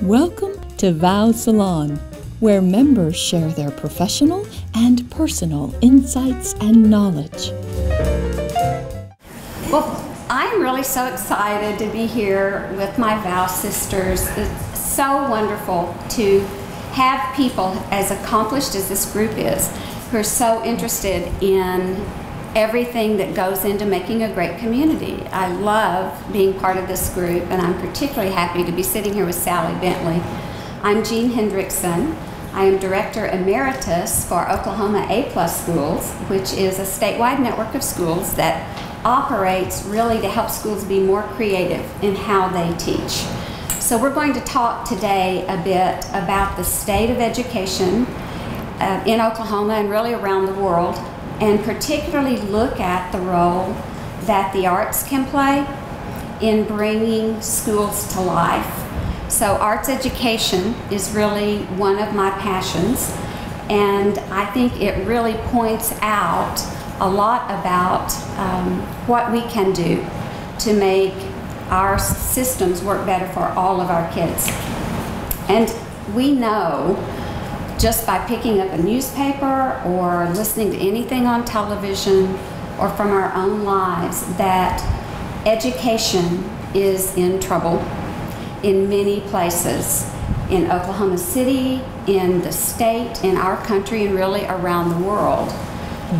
Welcome to Vow Salon, where members share their professional and personal insights and knowledge. Well, I'm really so excited to be here with my Vow sisters. It's so wonderful to have people as accomplished as this group is, who are so interested in everything that goes into making a great community. I love being part of this group, and I'm particularly happy to be sitting here with Sally Bentley. I'm Jean Hendrickson. I am Director Emeritus for Oklahoma A+ Schools, which is a statewide network of schools that operates really to help schools be more creative in how they teach. So we're going to talk today a bit about the state of education in Oklahoma and really around the world, and particularly look at the role that the arts can play in bringing schools to life. So arts education is really one of my passions, and I think it really points out a lot about what we can do to make our systems work better for all of our kids. And we know, just by picking up a newspaper or listening to anything on television or from our own lives, that education is in trouble in many places, in Oklahoma City, in the state, in our country, and really around the world.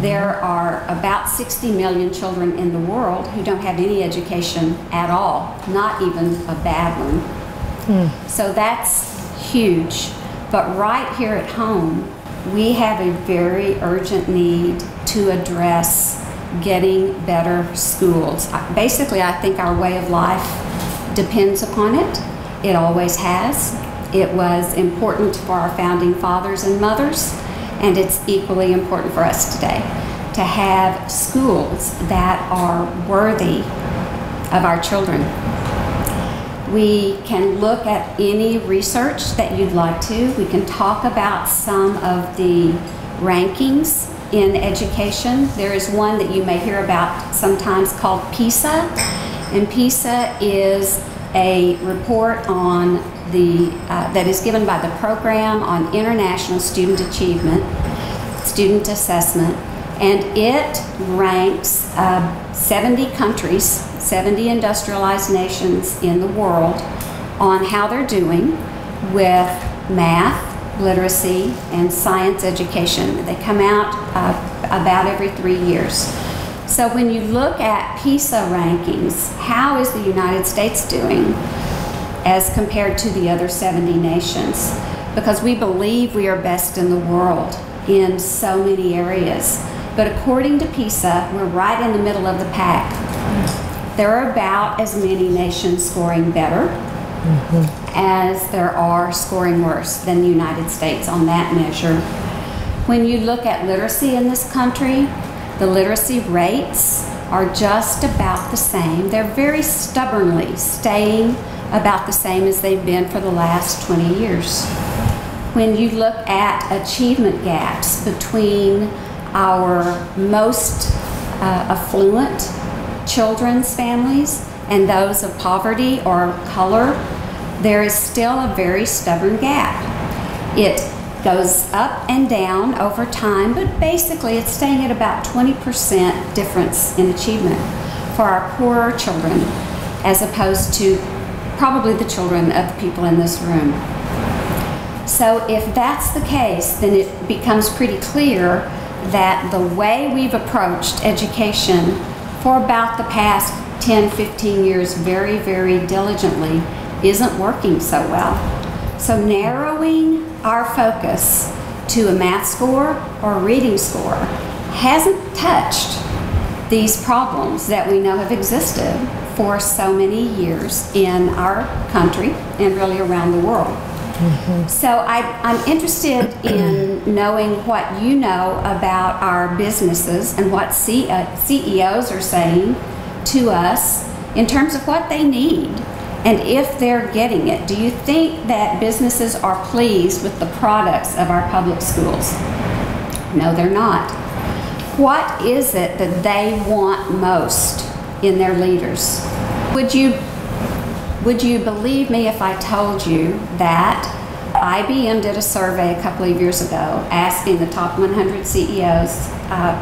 There are about 60 million children in the world who don't have any education at all, not even a bad one. So that's huge. But right here at home, we have a very urgent need to address getting better schools. Basically, I think our way of life depends upon it. It always has. It was important for our founding fathers and mothers, and it's equally important for us today to have schools that are worthy of our children. We can look at any research that you'd like to. We can talk about some of the rankings in education. There is one that you may hear about sometimes called PISA, and PISA is a report on that is given by the Program on International Student Achievement, Student Assessment, and it ranks 70 countries, 70 industrialized nations in the world on how they're doing with math, literacy, and science education. They come out about every 3 years. So when you look at PISA rankings, how is the United States doing as compared to the other 70 nations? Because we believe we are best in the world in so many areas. But according to PISA, we're right in the middle of the pack. There are about as many nations scoring better as there are scoring worse than the United States on that measure. When you look at literacy in this country, the literacy rates are just about the same. They're very stubbornly staying about the same as they've been for the last 20 years. When you look at achievement gaps between our most affluent children's families and those of poverty or color, there is still a very stubborn gap. It goes up and down over time, but basically it's staying at about 20% difference in achievement for our poorer children, as opposed to probably the children of the people in this room. So if that's the case, then it becomes pretty clear that the way we've approached education for about the past 10, 15 years very, very diligently isn't working so well. So narrowing our focus to a math score or a reading score hasn't touched these problems that we know have existed for so many years in our country and really around the world. So I'm interested in knowing what you know about our businesses and what CEOs are saying to us in terms of what they need and if they're getting it. Do you think that businesses are pleased with the products of our public schools? No, they're not. What is it that they want most in their leaders? Would you Would you believe me if I told you that IBM did a survey a couple of years ago asking the top 100 CEOs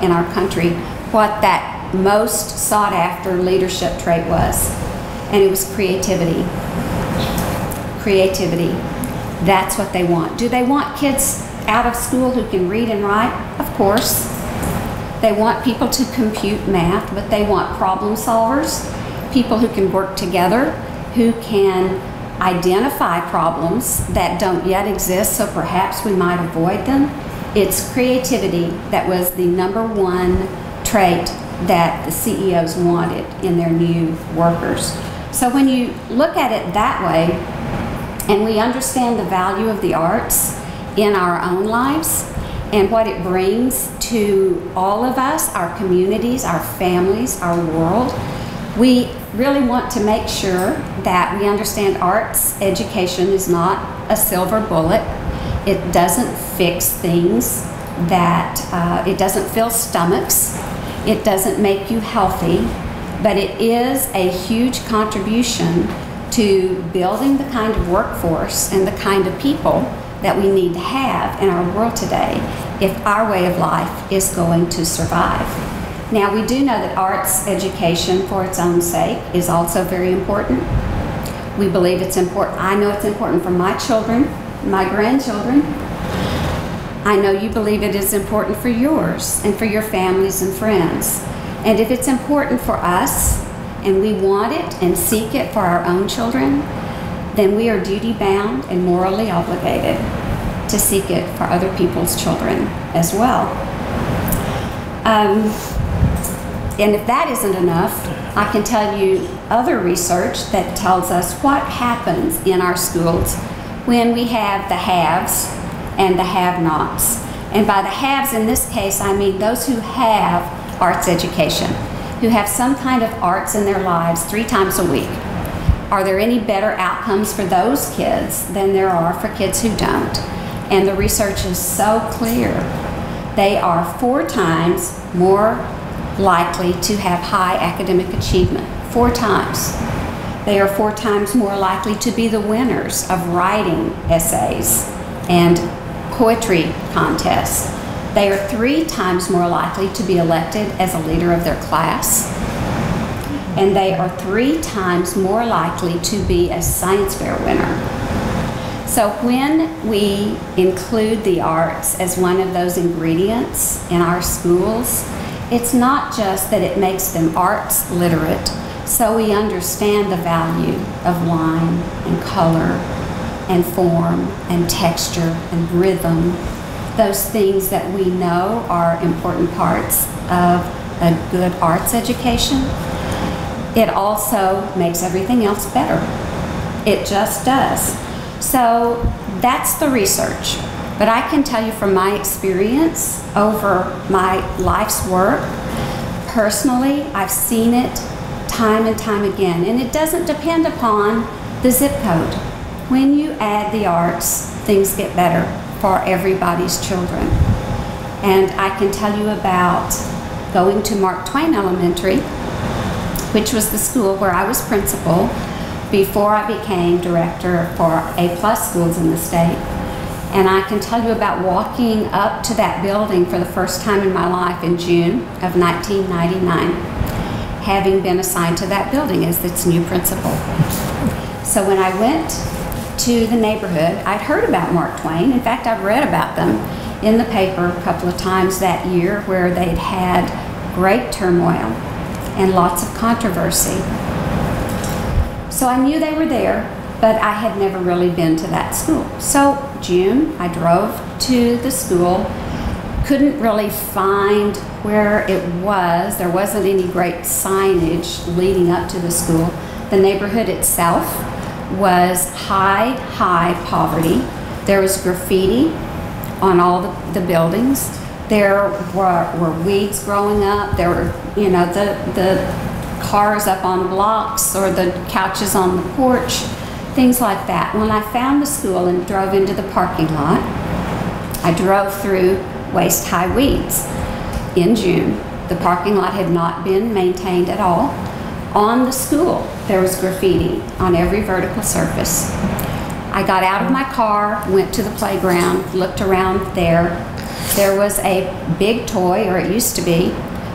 in our country what that most sought after leadership trait was? And it was creativity. Creativity. That's what they want. Do they want kids out of school who can read and write? Of course. They want people to compute math, but they want problem solvers, people who can work together, who can identify problems that don't yet exist, so perhaps we might avoid them. It's creativity that was the #1 trait that the CEOs wanted in their new workers. So when you look at it that way, and we understand the value of the arts in our own lives and what it brings to all of us, our communities, our families, our world, we really want to make sure that we understand arts education is not a silver bullet. It doesn't fix things, it doesn't fill stomachs, it doesn't make you healthy, but it is a huge contribution to building the kind of workforce and the kind of people that we need to have in our world today if our way of life is going to survive. Now, we do know that arts education for its own sake is also very important. We believe it's important. I know it's important for my children, my grandchildren. I know you believe it is important for yours and for your families and friends. And if it's important for us, and we want it and seek it for our own children, then we are duty-bound and morally obligated to seek it for other people's children as well. And if that isn't enough, I can tell you other research that tells us what happens in our schools when we have the haves and the have-nots. And by the haves in this case, I mean those who have arts education, who have some kind of arts in their lives 3 times a week. Are there any better outcomes for those kids than there are for kids who don't? And the research is so clear. They are 4 times more likely to have high academic achievement. 4 times. They are 4 times more likely to be the winners of writing essays and poetry contests. They are 3 times more likely to be elected as a leader of their class. And they are 3 times more likely to be a science fair winner. So when we include the arts as one of those ingredients in our schools, it's not just that it makes them arts literate, so we understand the value of line and color and form and texture and rhythm, those things that we know are important parts of a good arts education. It also makes everything else better. It just does. So that's the research. But I can tell you from my experience over my life's work, personally, I've seen it time and time again. And it doesn't depend upon the zip code. When you add the arts, things get better for everybody's children. And I can tell you about going to Mark Twain Elementary, which was the school where I was principal before I became director for A+ schools in the state. And I can tell you about walking up to that building for the first time in my life in June of 1999, having been assigned to that building as its new principal. So when I went to the neighborhood, I'd heard about Mark Twain. In fact, I've read about them in the paper a couple of times that year, where they'd had great turmoil and lots of controversy. So I knew they were there, but I had never really been to that school. So June, I drove to the school, couldn't really find where it was. There wasn't any great signage leading up to the school. The neighborhood itself was high poverty. There was graffiti on all the buildings. There were weeds growing up. There were, the cars up on blocks or the couches on the porch, things like that. When I found the school and drove into the parking lot, I drove through waist-high weeds in June. The parking lot had not been maintained at all. On the school, there was graffiti on every vertical surface. I got out of my car, went to the playground, looked around there. There was a big toy, or it used to be.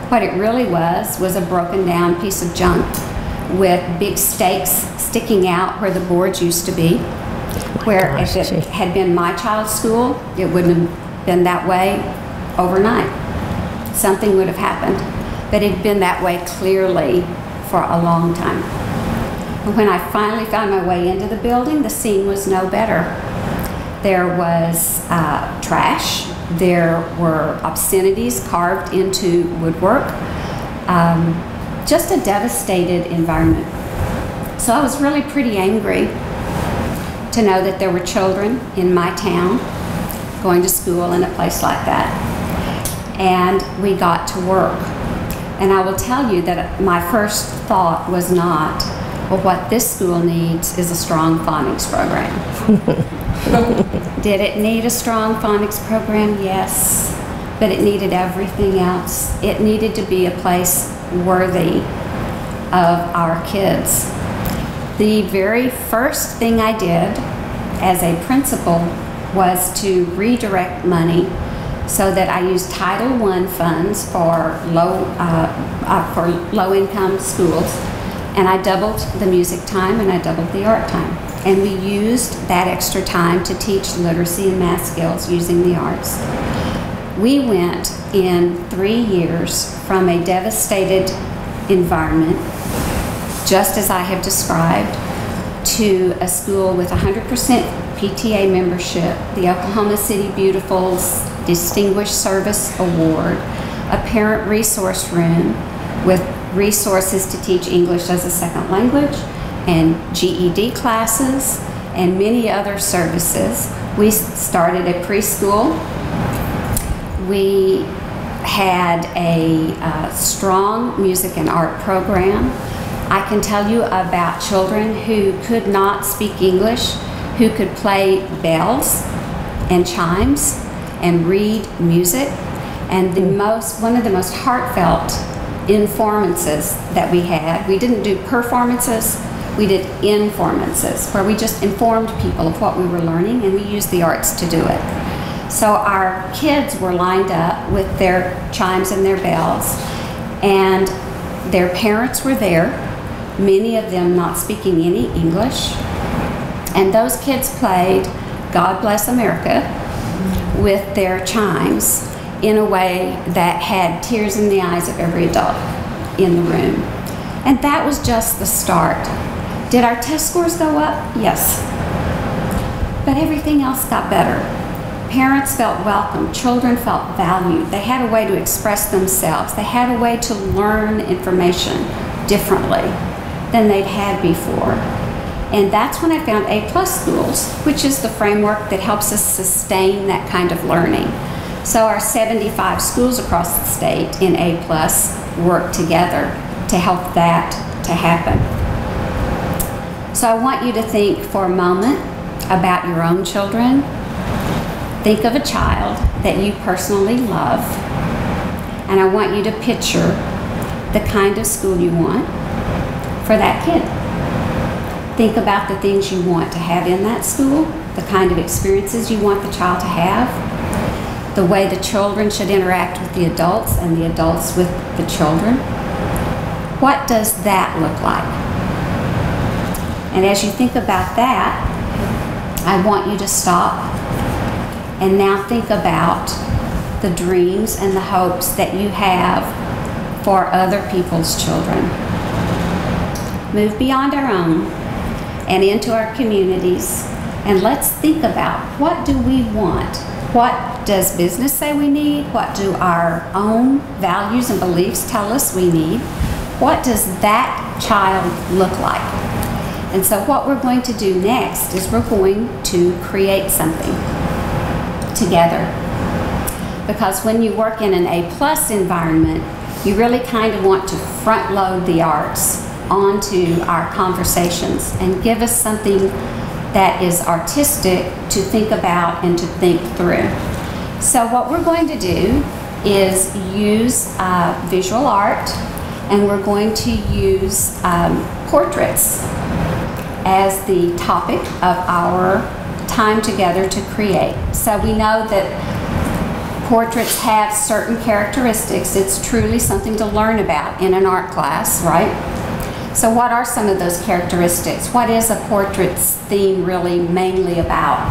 What it really was a broken down piece of junk with big stakes sticking out where the boards used to be. Where if it had been my child's school, it wouldn't have been that way overnight. Something would have happened. But it had been that way clearly for a long time. And when I finally found my way into the building, the scene was no better. There was trash. There were obscenities carved into woodwork. Just a devastated environment. So I was really pretty angry to know that there were children in my town going to school in a place like that. And we got to work. And I will tell you that my first thought was not, well, what this school needs is a strong phonics program. Did it need a strong phonics program? Yes. But it needed everything else. It needed to be a place worthy of our kids. The very first thing I did as a principal was to redirect money so that I used Title I funds for low-income schools, and I doubled the music time and I doubled the art time. And we used that extra time to teach literacy and math skills using the arts. We went in 3 years from a devastated environment, just as I have described, to a school with 100% PTA membership, the Oklahoma City Beautiful's Distinguished Service Award, a parent resource room with resources to teach English as a second language, and GED classes, and many other services. We started a preschool. We had a strong music and art program. I can tell you about children who could not speak English, who could play bells and chimes and read music. And one of the most heartfelt informances that we had, we didn't do performances, we did informances, where we just informed people of what we were learning, and we used the arts to do it. So our kids were lined up with their chimes and their bells, and their parents were there, many of them not speaking any English, and those kids played God Bless America with their chimes in a way that had tears in the eyes of every adult in the room. And that was just the start. Did our test scores go up? Yes. But everything else got better. Parents felt welcome. Children felt valued. They had a way to express themselves. They had a way to learn information differently than they'd had before. And that's when I found A-plus schools, which is the framework that helps us sustain that kind of learning. So our 75 schools across the state in A-plus work together to help that to happen. So I want you to think for a moment about your own children. Think of a child that you personally love, and I want you to picture the kind of school you want for that kid. Think about the things you want to have in that school, the kind of experiences you want the child to have, the way the children should interact with the adults and the adults with the children. What does that look like? And as you think about that, I want you to stop and now think about the dreams and the hopes that you have for other people's children. Move beyond our own and into our communities, and let's think about, what do we want? What does business say we need? What do our own values and beliefs tell us we need? What does that child look like? And so what we're going to do next is we're going to create something together. Because when you work in an A-plus environment, you really kind of want to front load the arts onto our conversations and give us something that is artistic to think about and to think through. So what we're going to do is use visual art and we're going to use portraits as the topic of our time together to create. So we know that portraits have certain characteristics. It's truly something to learn about in an art class, right? So what are some of those characteristics? What is a portrait's theme really mainly about?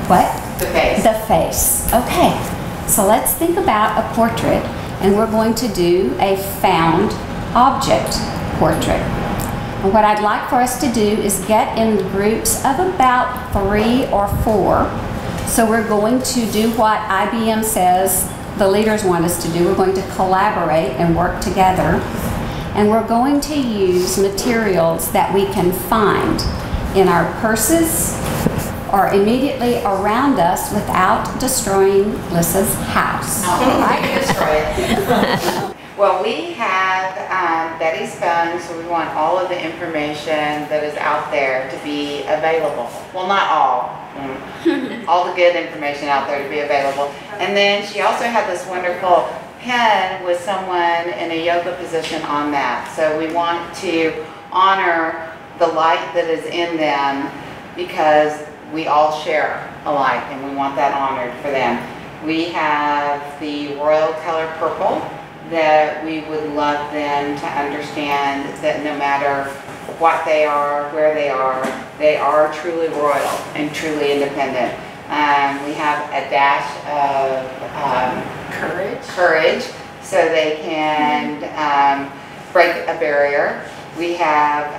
What? The face. The face. Okay. So let's think about a portrait, and we're going to do a found object portrait. And what I'd like for us to do is get in groups of about 3 or 4. So we're going to do what IBM says the leaders want us to do. We're going to collaborate and work together. And we're going to use materials that we can find in our purses or immediately around us without destroying Lissa's house. I can destroy it. Well, we have Betty's phone, so we want all of the information that is out there to be available. Well, not all. All the good information out there to be available. And then she also had this wonderful pen with someone in a yoga position on that. So we want to honor the light that is in them because we all share a light and we want that honored for them. We have the royal color purple that we would love them to understand that no matter what they are, where they are truly royal and truly independent. We have a dash of courage so they can break a barrier. We have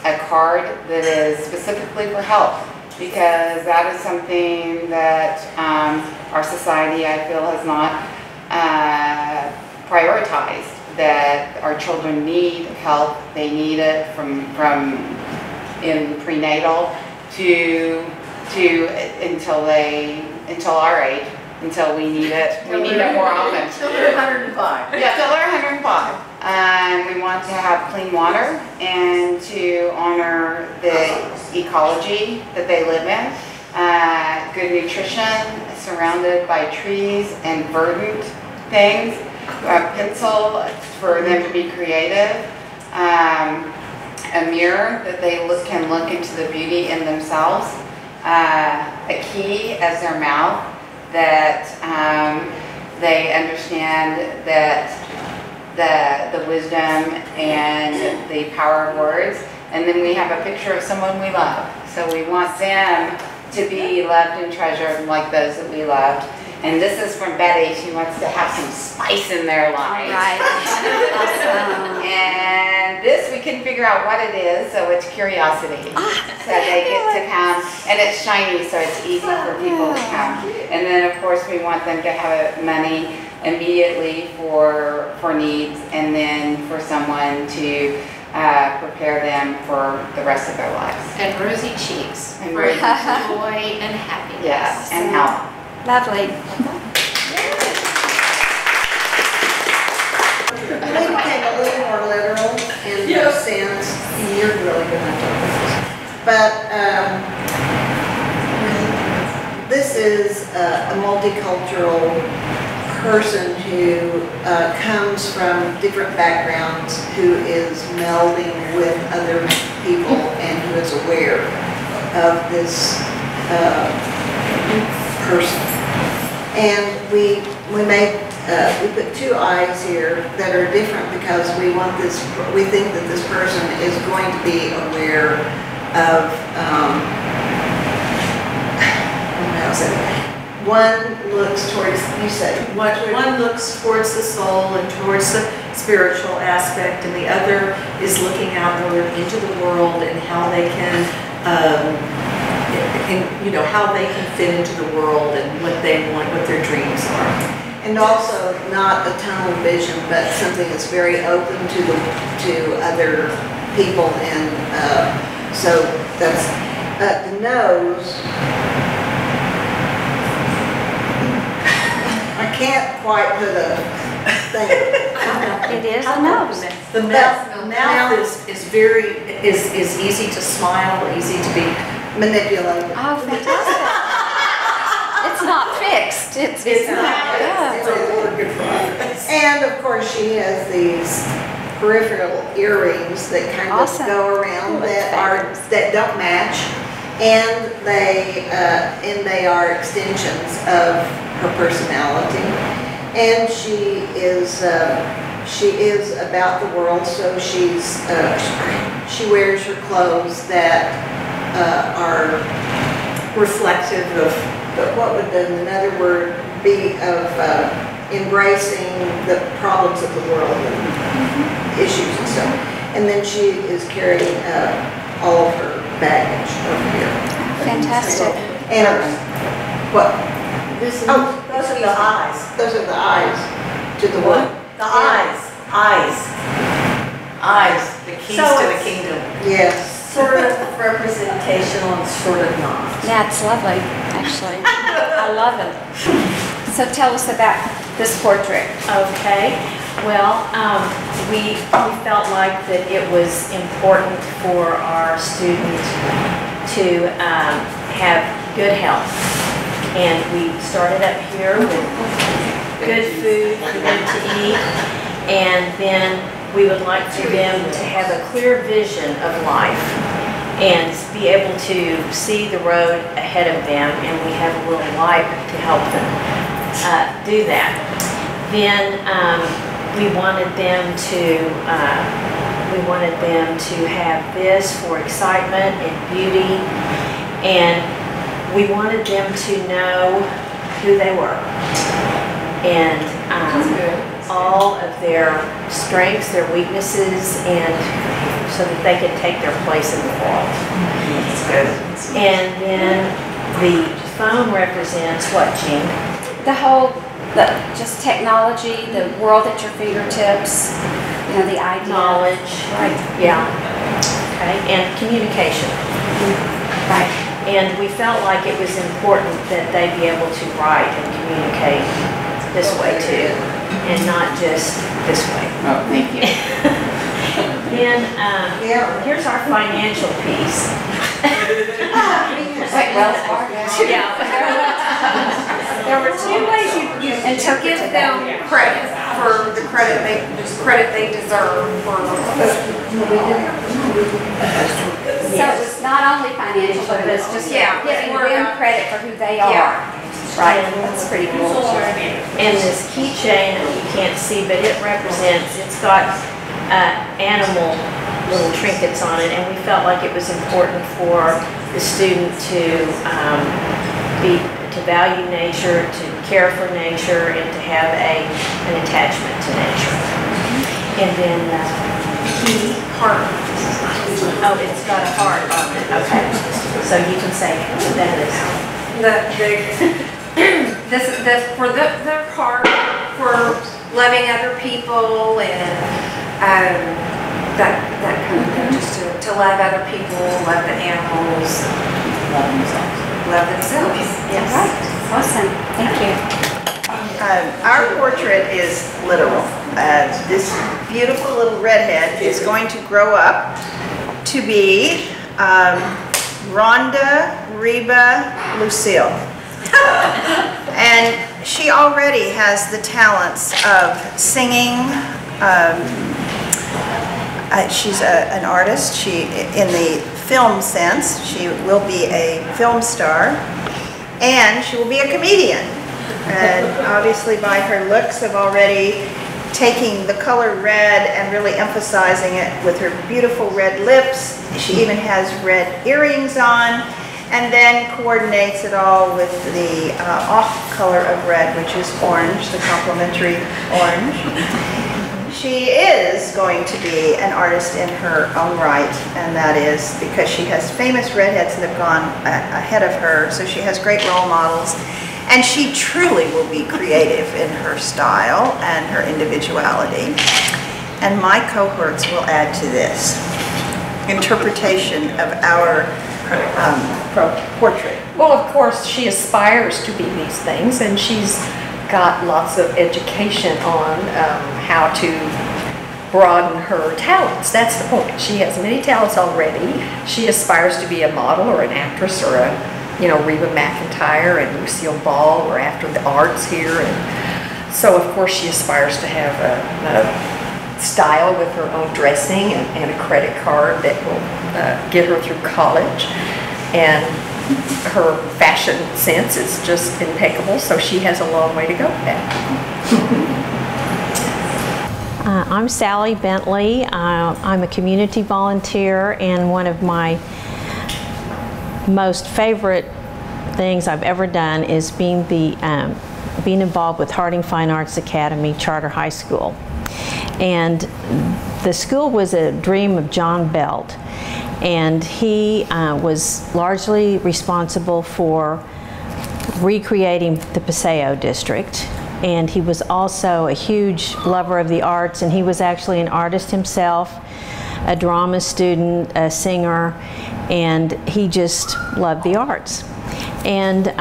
a card that is specifically for help because that is something that our society, I feel, has not prioritized, that our children need help. They need it from in prenatal to until our age, until we need it. We need it more often. Until they're 105. Yeah, until they're 105. We want to have clean water and to honor the ecology that they live in. Good nutrition surrounded by trees and verdant things. A pencil for them to be creative. A mirror that they can look into the beauty in themselves. A key as their mouth that they understand that the wisdom and the power of words. And then we have a picture of someone we love. So we want them to be loved and treasured like those that we loved. And this is from Betty. She wants to have some spice in their lives. Right. Awesome. And this, we couldn't figure out what it is, so it's curiosity. So they get to come, and it's shiny, so it's easy for people to come. And then, of course, we want them to have money immediately for needs, and then for someone to prepare them for the rest of their lives. And rosy cheeks. And for rosy joy and happiness. Yes, and health. Lovely. I think it became a little more literal in the sense, you're really good at this. But this is a multicultural person who comes from different backgrounds, who is melding with other people and who is aware of this person. And we put 2 eyes here that are different because we think that this person is going to be aware of, one looks towards, you said. One looks towards the soul and towards the spiritual aspect, and the other is looking outward into the world and how they can how they can fit into the world and what they want, what their dreams are. And also not a tunnel vision, but something that's very open to other people, and so that's the nose. I can't quite put a thing. It is a nose. The mouth is easy to smile, easy to be manipulated. Oh, fantastic. It's not fixed. It's not. It's a work in progress. And of course, she has these peripheral earrings that kind Awesome. of go around That's that don't match, and they are extensions of her personality. And she is about the world, so she wears her clothes that are reflective of, but what would another word be, of embracing the problems of the world and issues and stuff. And then she is carrying all of her baggage over here. Fantastic. And what? Those Oh, are the eyes. Those are the eyes to the what? The eyes. Eyes. The keys So to the it's- kingdom. Yes. Sort of representational and sort of not. That's lovely, actually. I love it. So tell us about this portrait. Okay, well, we felt like that it was important for our student to have good health. And we started up here with good food for them to eat, and then we would like for them to have a clear vision of life and be able to see the road ahead of them, and we have a little light to help them do that. Then we wanted them to have this for excitement and beauty, and we wanted them to know who they were, and all of their strengths, their weaknesses, and so that they could take their place in the world. And then the phone represents what, Jean? Just technology, the world at your fingertips, the idea. Knowledge. Right. Yeah. Okay, and communication. Right. And we felt like it was important that they be able to write and communicate this way too, and not just this way. Oh, thank you. Then here's our financial piece. Wait, Wells Fargo. Yeah. There were two ways you to give them credit for the credit they deserve for. So it's not only financial, but it's just giving them credit for who they are. Right, that's pretty cool. And this keychain that you can't see, but it represents, it's got animal little trinkets on it, and we felt like it was important for the student to value nature, to care for nature, and to have an attachment to nature. And then heart. Oh, it's got a heart on it. Okay, so you can say that is For their heart, for loving other people and that kind of thing, just to love other people, love the animals, love themselves. Yes. Right. Awesome. Thank you. Our portrait is literal. This beautiful little redhead is going to grow up to be Rhonda Reba Lucille. And she already has the talents of singing. She's an artist. In the film sense, she will be a film star, and she will be a comedian. And obviously by her looks of already taking the color red and really emphasizing it with her beautiful red lips. She even has red earrings on, and then coordinates it all with the off color of red, which is orange, the complementary orange. She is going to be an artist in her own right, and that is because she has famous redheads that have gone ahead of her, so she has great role models, and she truly will be creative in her style and her individuality. And my cohorts will add to this interpretation of our portrait. Well, of course, she aspires to be these things, and she's got lots of education on how to broaden her talents. That's the point. She has many talents already. She aspires to be a model or an actress or a, Reba McEntire and Lucille Ball. We're after the arts here, and So of course she aspires to have a style with her own dressing and a credit card that will get her through college. And her fashion sense is just impeccable, so she has a long way to go with that. I'm Sally Bentley. I'm a community volunteer, and one of my most favorite things I've ever done is being involved with Harding Fine Arts Academy Charter High School. And the school was a dream of John Belt, and he was largely responsible for recreating the Paseo district. And he was also a huge lover of the arts, and he was actually an artist himself, a drama student, a singer, and he just loved the arts. And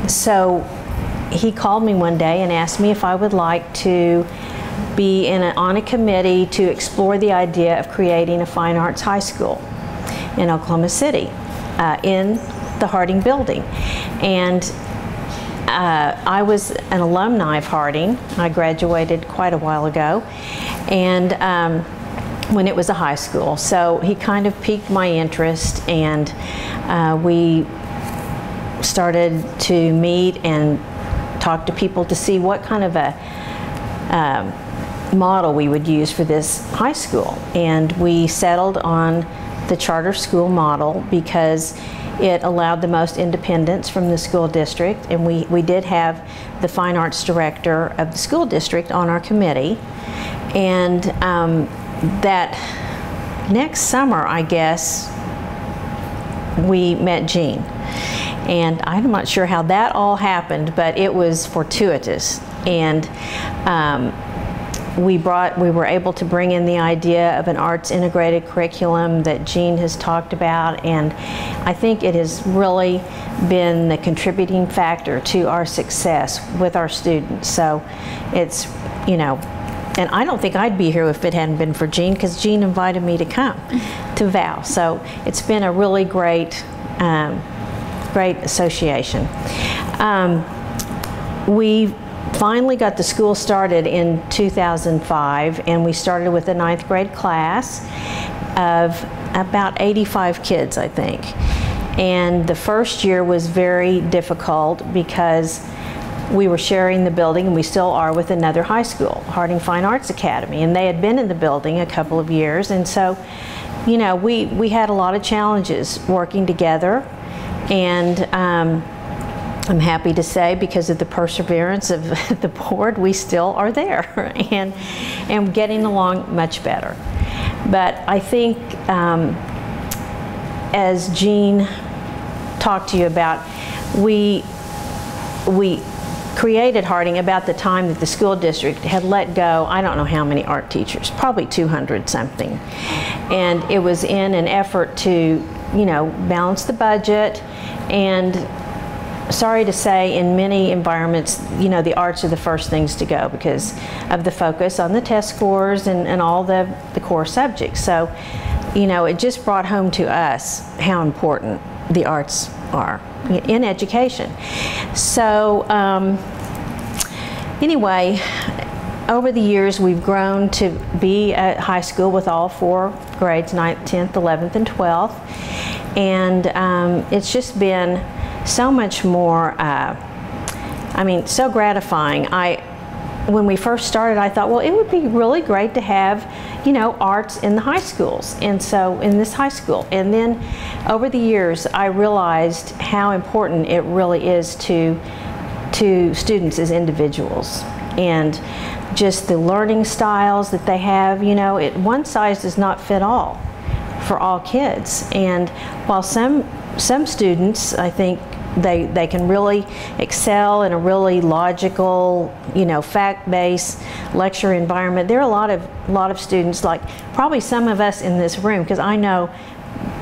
so he called me one day and asked me if I would like to be on a committee to explore the idea of creating a fine arts high school in Oklahoma City, in the Harding building. And I was an alumni of Harding. I graduated quite a while ago, and when it was a high school. So he kind of piqued my interest, and we started to meet and talk to people to see what kind of a model we would use for this high school. And we settled on the charter school model because it allowed the most independence from the school district, and we did have the fine arts director of the school district on our committee. And that next summer, I guess, we met Jean. And I'm not sure how that all happened, but it was fortuitous. And we were able to bring in the idea of an arts integrated curriculum that Jean has talked about, and I think it has really been the contributing factor to our success with our students. So it's, you know, and I don't think I'd be here if it hadn't been for Jean, because Jean invited me to come to Val. So it's been a really great, great association. We finally got the school started in 2005, and we started with a 9th grade class of about 85 kids, I think. And the first year was very difficult because we were sharing the building, and we still are, with another high school, Harding Fine Arts Academy, and they had been in the building a couple of years. And so, you know, we had a lot of challenges working together, and I'm happy to say, because of the perseverance of the board, we still are there and getting along much better. But I think, as Jean talked to you about, we created Harding about the time that the school district had let go, I don't know how many art teachers, probably 200 something. And it was in an effort to, you know, balance the budget. And sorry to say, in many environments, you know, the arts are the first things to go because of the focus on the test scores and all the core subjects. So, you know, it just brought home to us how important the arts are in education. So, anyway, over the years, we've grown to be a high school with all 4 grades, 9th, 10th, 11th, and 12th. And it's just been so much more, I mean, so gratifying. When we first started, I thought, well, it would be really great to have, you know, arts in the high schools, and so in this high school. And then over the years, I realized how important it really is to students as individuals, and just the learning styles that they have. You know, one size does not fit all for all kids. And while some students, I think, they can really excel in a really logical, you know, fact-based lecture environment, there are a lot of students, like probably some of us in this room, because I know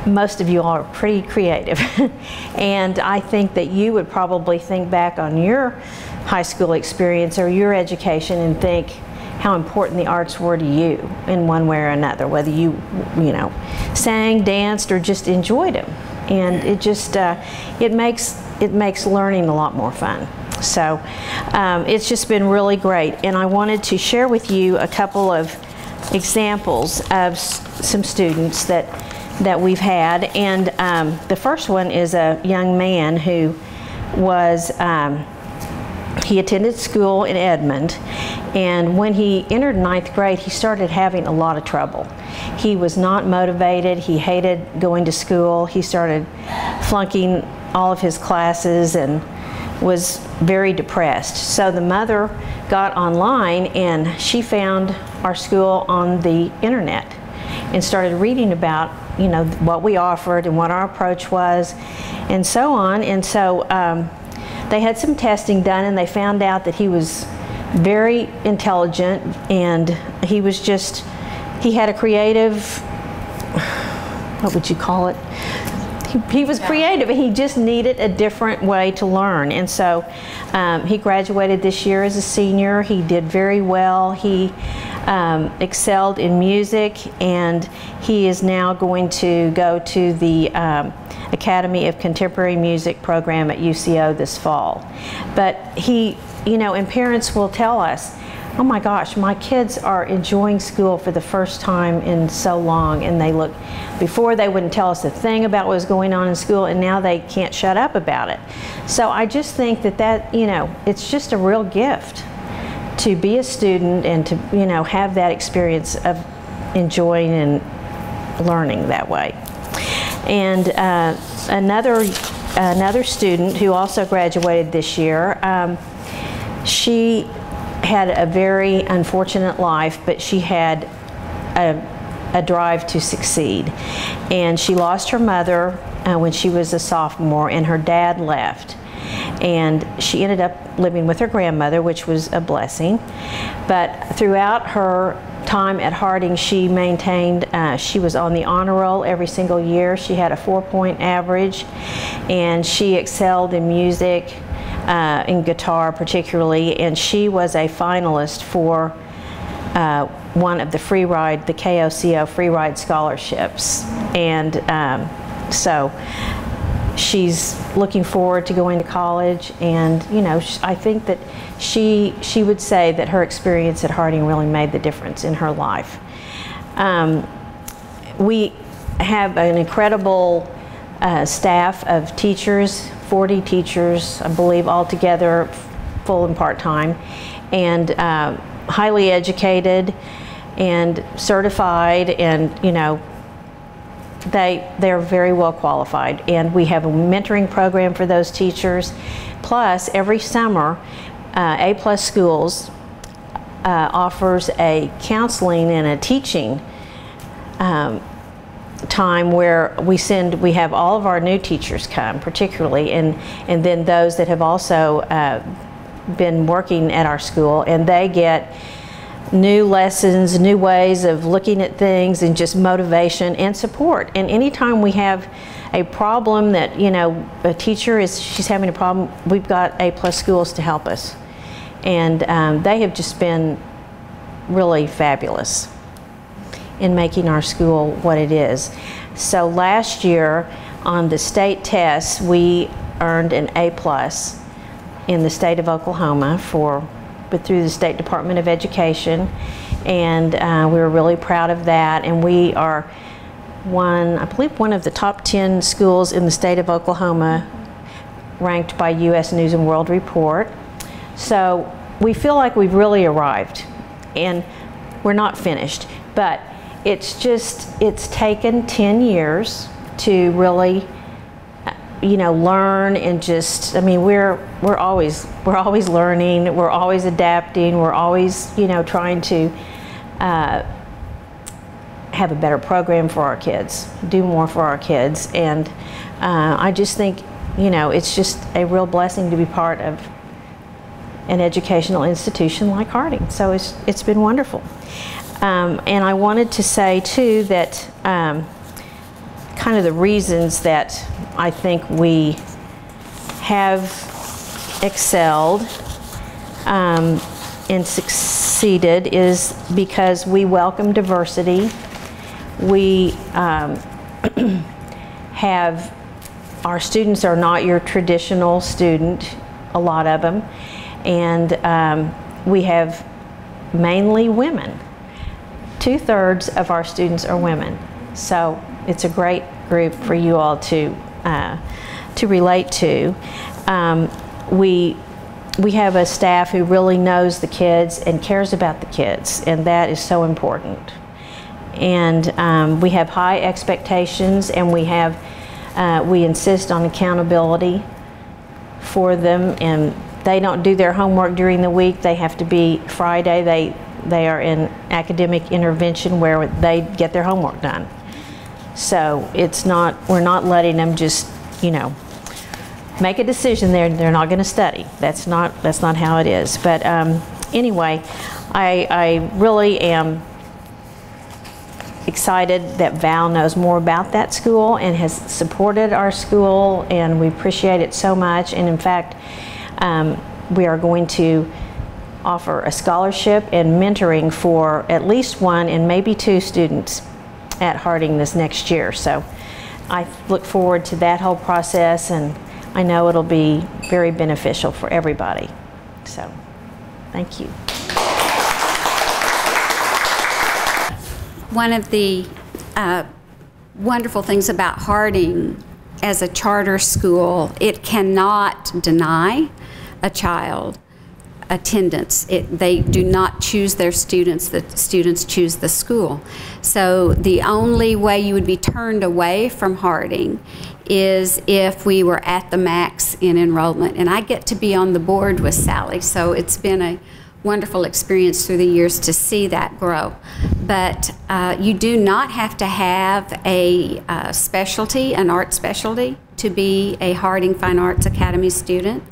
most of you all are pretty creative. And I think that you would probably think back on your high school experience or your education and think how important the arts were to you in one way or another, whether you know, sang, danced, or just enjoyed them. And it just, it makes learning a lot more fun. So it's just been really great. And I wanted to share with you a couple of examples of some students that we've had. And the first one is a young man who was, he attended school in Edmond, and when he entered 9th grade, he started having a lot of trouble. He was not motivated. He hated going to school. He started flunking all of his classes and was very depressed. So the mother got online and she found our school on the internet and started reading about, you know, what we offered and what our approach was and so on. And so they had some testing done and they found out that he was very intelligent, and he was just, he had a creative, what would you call it? He was creative, and he just needed a different way to learn. And so he graduated this year as a senior. He did very well. He excelled in music, and he is now going to go to the Academy of Contemporary Music program at UCO this fall. But he, you know, and parents will tell us, oh my gosh, my kids are enjoying school for the first time in so long, and they look, before they wouldn't tell us a thing about what was going on in school, and now they can't shut up about it. So I just think that, you know, it's just a real gift to be a student and to, you know, have that experience of enjoying and learning that way. And another student who also graduated this year, she had a very unfortunate life, but she had a drive to succeed. And she lost her mother when she was a sophomore, and her dad left. And she ended up living with her grandmother, which was a blessing. But throughout her time at Harding, she maintained, she was on the honor roll every single year. She had a 4-point average, and she excelled in music, in guitar particularly, and she was a finalist for one of the free ride, the KOCO free ride scholarships. And so she's looking forward to going to college, and you know, I think that she would say that her experience at Harding really made the difference in her life. We have an incredible staff of teachers, 40 teachers, I believe, altogether, full and part-time, and highly educated and certified, and you know, they're very well qualified. And we have a mentoring program for those teachers. Plus, every summer, A+ Schools offers a counseling and a teaching time where we have all of our new teachers come, particularly, and then those that have also been working at our school, and they get new lessons, new ways of looking at things, and just motivation and support. And anytime we have a problem that, you know, a teacher she's having a problem, we've got A+ Schools to help us. And they have just been really fabulous in making our school what it is. So last year on the state tests, we earned an A+ in the state of Oklahoma through the State Department of Education, and we were really proud of that. And we are I believe one of the top 10 schools in the state of Oklahoma, ranked by U.S. News and World Report. So we feel like we've really arrived, and we're not finished, but it's taken 10 years to really, you know, learn, and just, I mean, we're always learning, we're always adapting, we're always, you know, trying to have a better program for our kids, do more for our kids. And I just think, you know, it's just a real blessing to be part of an educational institution like Harding. So it's been wonderful. And I wanted to say too that kind of the reasons that I think we have excelled and succeeded is because we welcome diversity. We our students are not your traditional student. a lot of them, and we have mainly women. 2/3 of our students are women, so it's a great group for you all to relate to. We have a staff who really knows the kids and cares about the kids, and that is so important. And we have high expectations, and we insist on accountability for them, and they don't do their homework during the week. They have to be Friday. They are in academic intervention where they get their homework done. So we're not letting them just, make a decision they're not going to study. That's not how it is. But anyway, I really am excited that Val knows more about that school and has supported our school, and we appreciate it so much. And in fact, we are going to offer a scholarship and mentoring for at least 1 and maybe 2 students at Harding this next year. So I look forward to that whole process, and I know it'll be very beneficial for everybody. So thank you. One of the wonderful things about Harding as a charter school, it cannot deny a child attendance. They do not choose their students, the students choose the school. So the only way you would be turned away from Harding is if we were at the max in enrollment. And I get to be on the board with Sally, so it's been a wonderful experience through the years to see that grow. But you do not have to have a specialty, an art specialty, to be a Harding Fine Arts Academy student.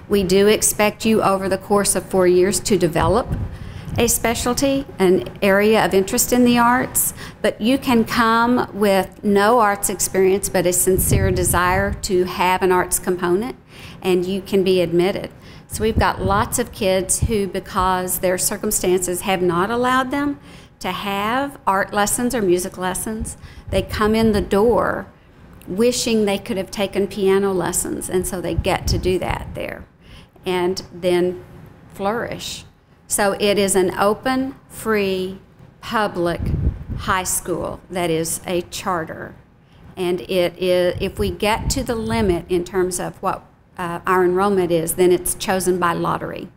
We do expect you over the course of 4 years to develop a specialty, an area of interest in the arts, but you can come with no arts experience but a sincere desire to have an arts component, and you can be admitted. So we've got lots of kids who, because their circumstances have not allowed them to have art lessons or music lessons, they come in the door wishing they could have taken piano lessons, and so they get to do that there and then flourish. So it is an open, free, public high school that is a charter. And it is, if we get to the limit in terms of what our enrollment is, then it's chosen by lottery.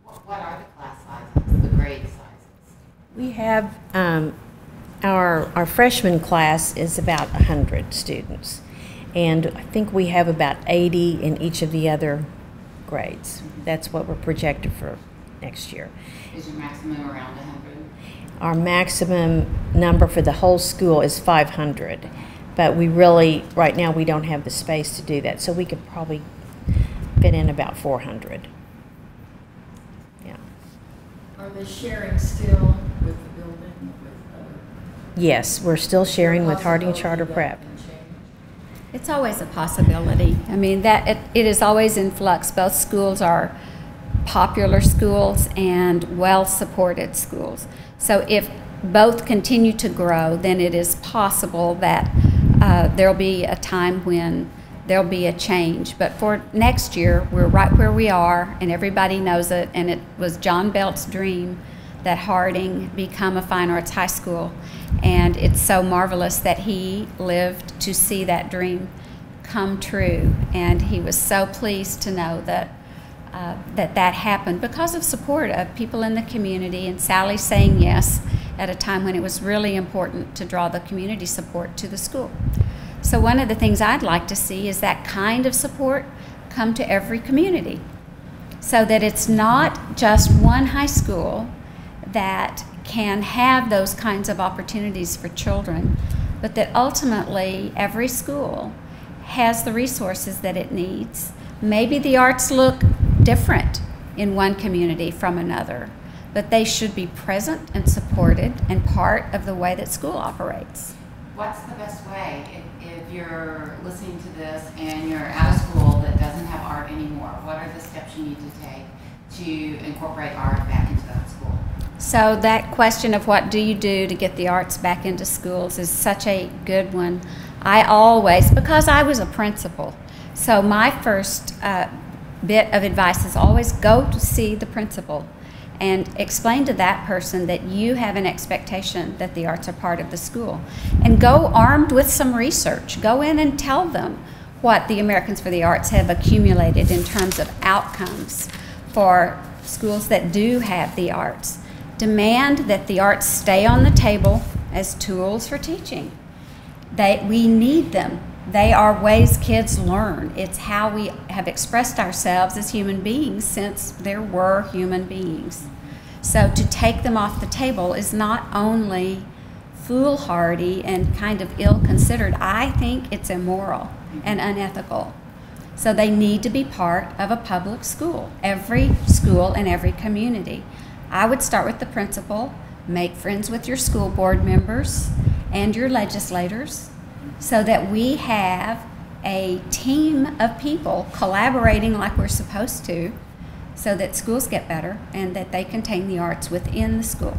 What are the class sizes, the grade sizes? We have, our freshman class is about 100 students. And I think we have about 80 in each of the other grades. That's what we're projected for next year. Is your maximum around 100? Our maximum number for the whole school is 500, but we really, right now, we don't have the space to do that, so we could probably fit in about 400. Yeah. Are they sharing still with the building? Yes, we're still sharing with Harding Charter Prep. It's always a possibility. I mean, that it is always in flux. Both schools are popular schools and well-supported schools. So if both continue to grow, then it is possible that there'll be a time when there'll be a change. But for next year, we're right where we are, and everybody knows it, and it was John Belt's dream that Harding become a fine arts high school. And it's so marvelous that he lived to see that dream come true. And he was so pleased to know that that happened because of support of people in the community, and Sally saying yes at a time when it was really important to draw the community support to the school. So one of the things I'd like to see is that kind of support come to every community, so that it's not just one high school that can have those kinds of opportunities for children, but that ultimately every school has the resources that it needs. Maybe the arts look different in one community from another, but they should be present and supported and part of the way that school operates. What's the best way if you're listening to this and you're at a school that doesn't have art anymore? What are the steps you need to take to incorporate art back into that school? So that question of what do you do to get the arts back into schools is such a good one. I always, because I was a principal, so my first bit of advice is always go to see the principal and explain to that person that you have an expectation that the arts are part of the school. And go armed with some research. Go in and tell them what the Americans for the Arts have accumulated in terms of outcomes for schools that do have the arts. Demand that the arts stay on the table as tools for teaching. We need them. They are ways kids learn. It's how we have expressed ourselves as human beings since there were human beings. So to take them off the table is not only foolhardy and kind of ill-considered, I think it's immoral and unethical. So they need to be part of a public school, every school in every community. I would start with the principal, make friends with your school board members and your legislators so that we have a team of people collaborating like we're supposed to so that schools get better and that they contain the arts within the school.